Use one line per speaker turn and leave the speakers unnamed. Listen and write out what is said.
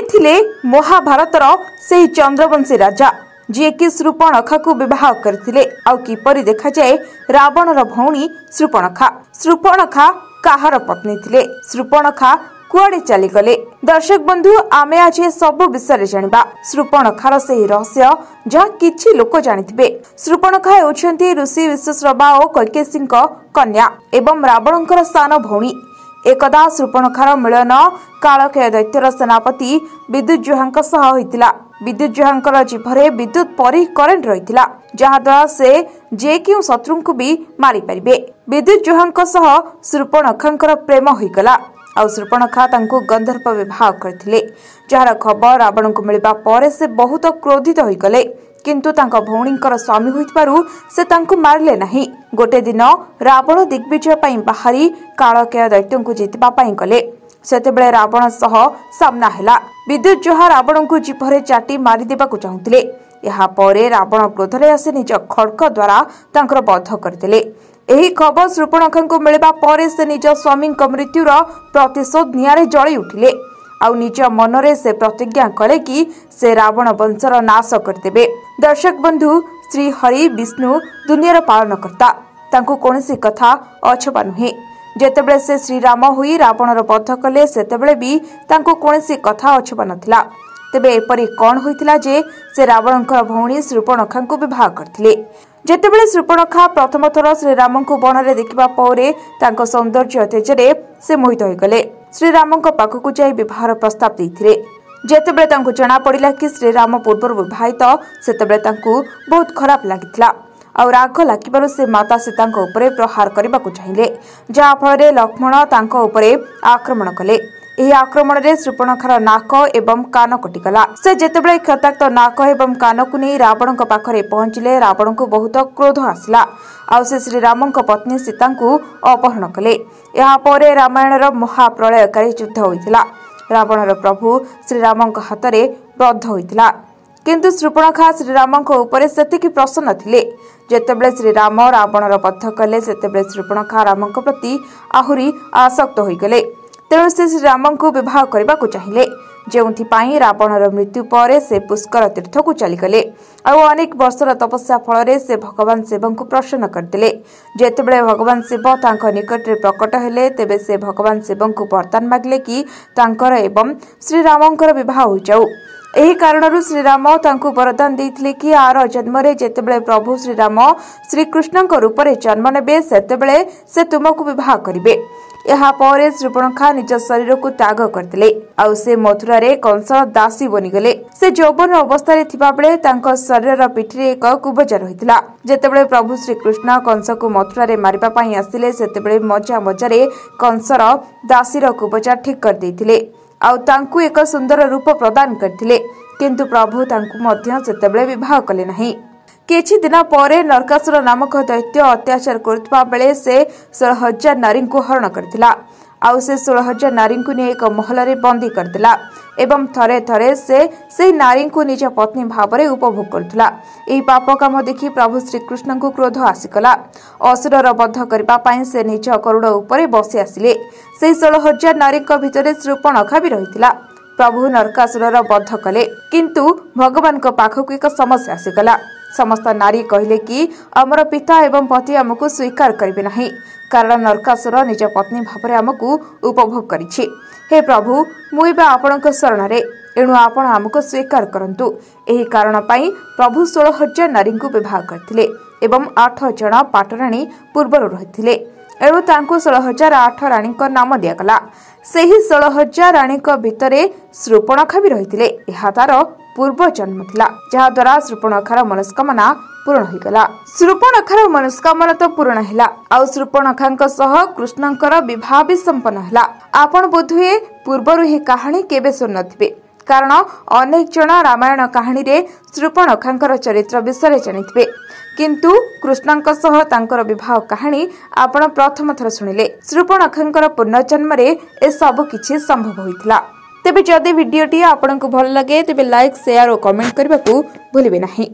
थिले महाभारतर से चंद्रवंशी राजा जी कि शूर्पणखा को विवाह करथिले। आउ किपरि देखा जाए रावणर भौणी शूर्पणखा। शूर्पणखा काहार पत्नी थिले? शूर्पणखा कुआडे चली गले? दर्शक बंधु, आमे आज सब विषय जानिबा शूर्पणखार से रहस्य जहाँ किछि लोक जानिथिबे। शूर्पणखा हेउछन्ती ऋषि विश्वश्रवा और कैकेयी कन्या एवं रावणकर सान भौणी। एकदा शूर्पणखार मिलन कालकेय दैत्यर सेनापति विद्युज्योहांक सह होइतिला। विद्युज्योहांकर जीभरे विद्युत परि करेंट रहितिला, जहा द्वारा से जे कि शत्रु को भी मारी परिबे। विद्युज्योहांक सह शूर्पणखांकर प्रेम होइगला। आउ शूर्पणखा तांको गंधर्व विवाह करथिले, जहार खबर रावण को मिलबा परे से बहुत क्रोधित होइगले। किंतु तांका भौणींकर स्वामी होइतबारु से तांको मारले नाही। गोटे दिन रावण दिग्विजय पई बाहरी कालकेय दैत्य को जितबा पई गले। सेतेबेले रावण सह सामना हेला। विद्युज्योहा रावण को जीभरे चाटी मारी देबाकू चाहुतिले। एहा परे रावण क्रोधरे आसे निज खड्ग द्वारा तांकर बध करथिले। एही खबर शूर्पणखा को मिलबा परे से निज स्वामी मृत्युर प्रतिशोध नियारे जळी उठिले। आउ निज मनरे से प्रतिज्ञा कले कि से रावण वंशर नाश करदेबे। दर्शक बंधु, श्री हरि विष्णु दुनियार पालनकर्ता, तांको कोनसी कथा अछबा नुहे। जेतेबेले से श्रीराम हुई रावणर बध कले सेतेबेले भी तांको कोनसी कथा अछबा नथिला। तेबे एपरि कोन होइतिला जे से रावणकर भौणी शूर्पणखा को विवाह करथिले? जेतेबेले शूर्पणखा प्रथम थर श्रीराम को बनरे देखिबा परे तांको सौंदर्य तेजरे से मोहित होइगले। श्रीराम पाखकु जाई विवाहर प्रस्ताव देथिले। जेतेबेले तांको जणा पड़िला कि श्रीराम पूर्व विवाहित, सेतेबेले तांको बहुत खराब लागिथिला। और राग लागिबारु से माता सीता उपरे प्रहार करबाकू चाहिए, जहा फल लक्ष्मण तांको उपरे आक्रमण कले। एही आक्रमण रे शूर्पणखार नाक एवं कान कटिगला। से जेतेबेले क्षताक्त नाक एवं कान को नहीं रावण पाखरे पहुंचिले, रावण को बहुत क्रोध आसिला। आउ से श्रीराम पत्नी सीता को अपहरण कले। या परे रामायणर महाप्रलयकारी युद्ध होइतिला। रावणर प्रभु श्रीराम हाथ में बद्ध होइतिला। किंतु शूर्पणखा श्रीराम उपरे सेतिकी प्रसन्न थिले। जेतेबेले श्रीराम रावणर बद्ध कले, सेतेबेले शूर्पणखा राम प्रति आहुरी आसक्त होइगले। तेणु से श्रीराम को विवाह करने को चाहिए, जो रावणर मृत्यु पर से पुष्कर तीर्थ को चलीगले। और अनेक वर्षर तपस्या फल से भगवान शिव को प्रसन्न करते। जेतेबेले भगवान शिव तांको निकट में प्रकट हेले, तेबे से भगवान शिव को वरदान मागिले कि तांकर एवं श्रीरामंकर विवाह हो जाऊ। एही कारणरू श्रीराम तांको वरदान देथिले कि आर जन्मरे जेतेबेले प्रभु श्रीराम श्रीकृष्णक रूप में जन्म नेबे, सेतेबेले से तुमको विवाह करिवे। एहा परे शूर्पणखा निज शरीर को त्याग करथिले। आउ से मथुरा रे कंसर दासी बनिगले। से यौवन अवस्था रे थिबा बेले तांको शरीर पिठरे एक कुबजा रहितला। जेतेबेले प्रभु श्रीकृष्ण कंस को मथुरा रे मारिबा पई आसिले, सेतेबेले मजा मजारे कंसर दासीर कुबजा ठीक कर देथिले। आउ तांकु एक सुंदर रूप प्रदान करथिले। किंतु प्रभु तांकु मध्य सेतेबेले विवाह कले नाही। किछि दिन परे नरकासुर नामक दैत्य अत्याचार करथबा बेले से 16,000 नारी को हरण करथिला। आउ से 16,000 नारी को ने एक महल रे बंदी करदिला एवं थरे थरे से नारी को निज पत्नी भावरे उपभोग करथिला। एही पाप काम देखि प्रभु श्रीकृष्ण को क्रोध आसिकला। असुरर वध करबा पई से निज करुड़ उपरे बसी आसिले। से 16,000 नारी भितर शूर्पणखा भी रहितिला। प्रभु नरकासुरर वध कले, किंतु भगवान को पाखक एक समस्या आसिगला। समस्त नारी कहले कि आमर पिता एवं पति आमको स्वीकार करिवे नाही, कारण नरकासुर निज पत्नी भावरे आमको उपभोग करिछि। हे प्रभु, मुइबा आपणक शरण रे, एणु आपण आमको स्वीकार करंतु। एही कारण पई प्रभु 16,000 नारी को विवाह करथिले एवं 8 जण पाटराणी पूर्वरु रहिथिले। एणु तांको 16,008 रानी नाम दियागला। सेही 16,000 रानी भितरे शूर्पणखा भी रहिथिले। एहा तार पूर्व जन्म थिला, जहा द्वारा शूर्पणखार मनस्कामना पूर्ण होइगला। शूर्पणखार मनस्कामना तो पूर्ण हैला। आउ शूर्पणखांक सह कृष्णंकर विवाह भी संपन्न हैला। आपण बोधुए पूर्वरु ही कहानी केबे सुनथिबे, कारण अनेक जन रामायण कहानी रे शूर्पणखांकर चरित्र विषय जानिथिबे, किंतु कृष्णंक सह तांकर विवाह कहानी आपण प्रथम थर सुनिले। शूर्पणखांकर पुनर्जन्म रे ए सब किछि संभव होइथिला। तेबे जदि वीडियोटी आपनकु भल लगे तेबे लाइक शेयर और कमेंट करबाकू भूलिबे नाही।